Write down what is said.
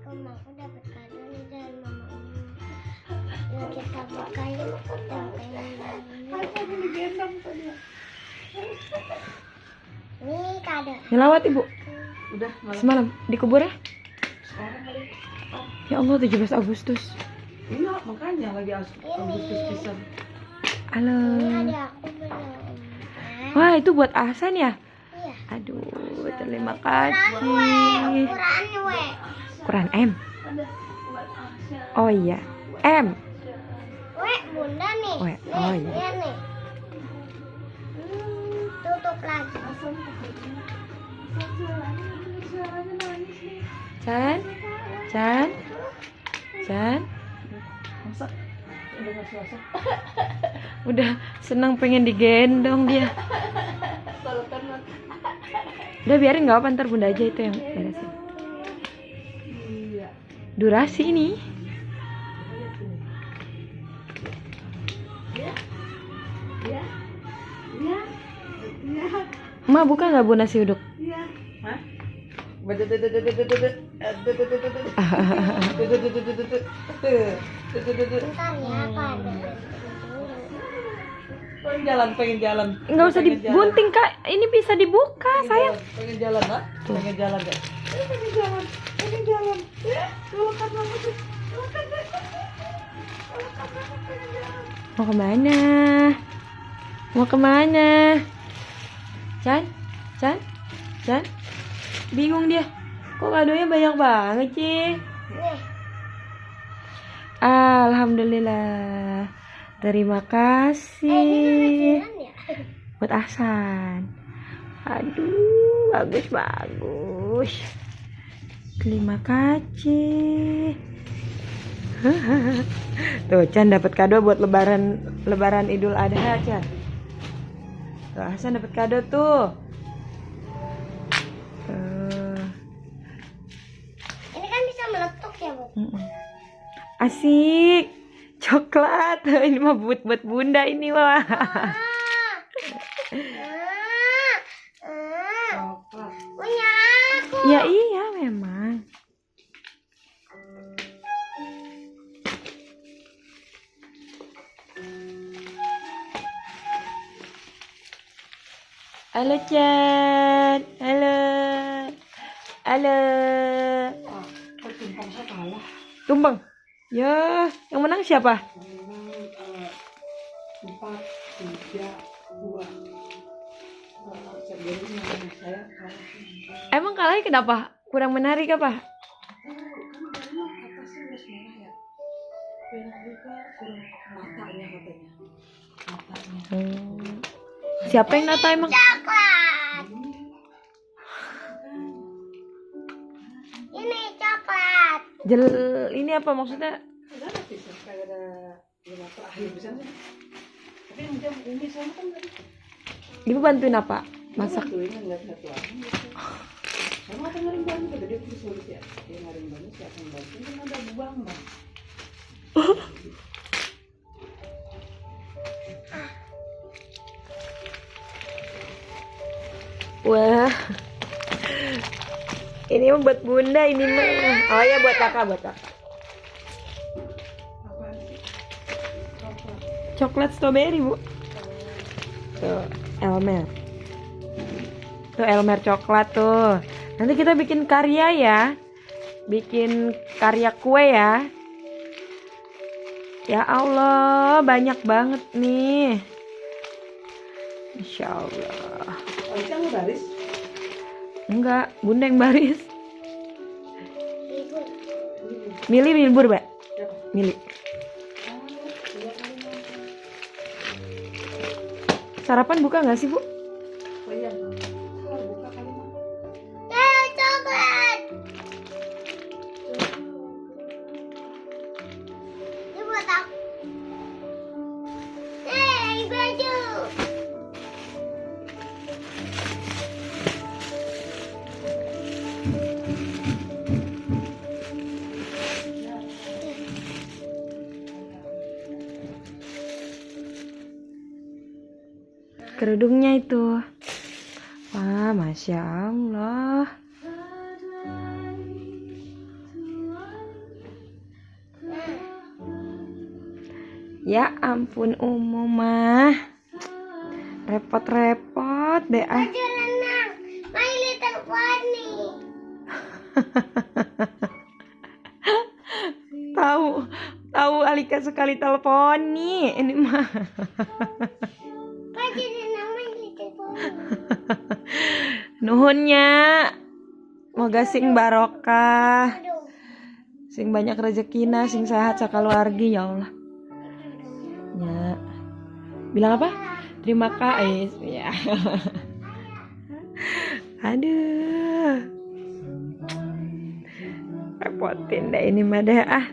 Mama aku dapat kado nih dari mama Umi. Yang kita pakai yang pengen Aku digendong tadi. ini kado. Nyelawat ibu. Udah malam. Semalam dikubur ya? Sekarang kali. Ya Allah 17 Agustus. Iya makanya lagi Agustus pisan. Halo. Ini ada aku belum. Wah itu buat Ahsan ya? Iya. Aduh terima kasih. Ukuran we. Ukuran M. Oh iya M. We bunda nih. We, Nih, oh iya. lihat nih. Tutup lagi. Chan, Chan, Chan. Masa udah nggak suasa. Udah senang pengen digendong dia. Udah biarin nggak apa, ntar bunda aja itu yang beresin. Iya. Durasi ini. Iya. Iya. Iya. Iya. Ma buka nggak bu nasi uduk? Iya. Hah? Bentar ya apa ada. Pengen jalan. Nggak usah digunting kak, ini bisa dibuka sayang. Pengen jalan, Nak? Pengen jalan, Kak? Pengen jalan. Ya, pelukan banget sih. Pelukan banget. Pengen jalan. Mau kemana? Mau kemana? Chan, Chan, Chan. Bingung dia. Kok kadonya banyak banget sih? Nih, Alhamdulillah. Terima kasih keren ya. buat Ahsan. Aduh, bagus. Terima kasih. Tuh, Chan dapat kado buat lebaran Idul Adha, Chan. Tuh, Ahsan dapat kado tuh. Ini kan bisa meletup ya, Bu? Asik. Coklat. Ini mah buat bunda ini wah. Coklat. Punya aku. Ya iya memang. Halo Chan. Halo. Ah, kok tumpang saya kalah. Tumbang. Ya, yang menang siapa? 4, 3, 2. Sebelumnya saya kalah. Emang kalahnya kenapa? Kurang menarik apa? Atasnya udah merah ya. Pengen juga kurang matanya katanya. Siapa yang nata emang? Coklat. Ini coklat. Ini apa maksudnya? Kenapa sih kayak ada terakhir bisa sih? Tapi yang jam ini sama kan tadi. Ibu bantuin apa? Masak. Bantuin nggak satu orang. Sama apa ngaring bantu? Tadi aku suruh ya. Dia ngaring bantu siapa yang bantu? Kan ada buang bang. Wah. Ini mah buat bunda ini mah. Oh ya buat kakak. Apaan sih? Coklat strawberry bu. Tuh Elmer. Tuh Elmer coklat tuh. Nanti kita bikin karya ya. Bikin karya kue ya. Ya Allah banyak banget nih. Insya Allah. Oh, itu yang baris? Enggak, bunda yang baris. Ibu. Milih libur, Mbak. Siapa? Milih. Dua kali mau. Sarapan buka nggak sih, Bu? Oh iya. Buka kali mau. Coklat. Ini buat aku. Baju. Kerudungnya itu. Wah, Masya Allah. Ya ampun Umu mah. Repot-repot deh ah. Baju renang, My Little Pony. Tahu Alika sekali teleponi ini mah. Baju renang My Little Pony. Nuhunnya. Moga sing barokah, Aduh. sing banyak rezekina, sing sehat sakaluargi ya Allah. Ya. Bilang apa? Terima kasih. Ya. Aduh. Repotin deh ini mah deh ah.